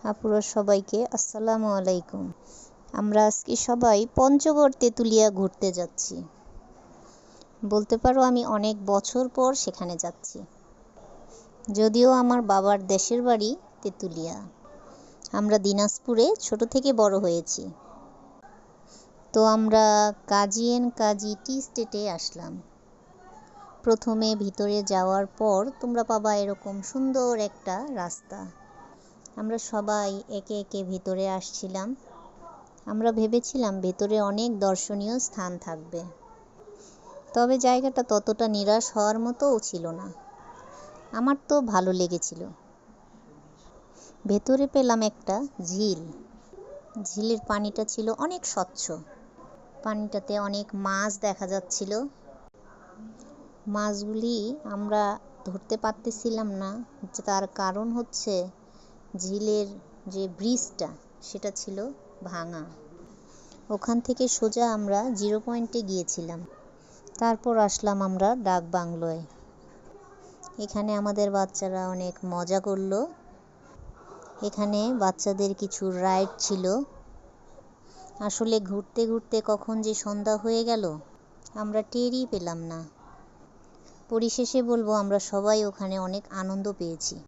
আপুরা সবাইকে আসসালামু আলাইকুম। আমরা আজকে সবাই পঞ্চগড় তেঁতুলিয়া ঘুরতে যাচ্ছি। বলতে পারো আমি অনেক বছর পর সেখানে যাচ্ছি। যদিও আমার বাবার দেশের বাড়ি তেঁতুলিয়া। আমরা দিনাজপুরে ছোট থেকে বড় হয়েছি। তো আমরা কাজী এন্ড কাজী টি স্টেটে আসলাম। প্রথমে ভিতরে যাওয়ার পর তোমরা পাবা এরকম সুন্দর একটা রাস্তা। আমরা সবাই একে একে ভিতরে আসছিলাম। আমরা ভেবেছিলাম ভেতরে অনেক দর্শনীয় স্থান থাকবে, তবে জায়গাটা ততটা নিরাশ হওয়ার মতোও ছিল না। আমার তো ভালো লেগেছিল। ভেতরে পেলাম একটা ঝিল। ঝিলের পানিটা ছিল অনেক স্বচ্ছ। পানিটাতে অনেক মাছ দেখা যাচ্ছিল। মাছগুলি আমরা ধরতে পারতেছিলাম না, তার কারণ হচ্ছে ঝিলের যে ব্রিজটা সেটা ছিল ভাঙা। ওখান থেকে সোজা আমরা 0 পয়েন্টে গিয়েছিলাম। তারপর আসলাম আমরা ডাক বাংলোয়। এখানে আমাদের বাচ্চারা অনেক মজা করলো। এখানে বাচ্চাদের কিছু রাইড ছিল। আসলে ঘুরতে ঘুরতে কখন যে সন্ধ্যা হয়ে গেল আমরা টেরই পেলাম না। পরিশেষে বলবো আমরা সবাই ওখানে অনেক আনন্দ পেয়েছি।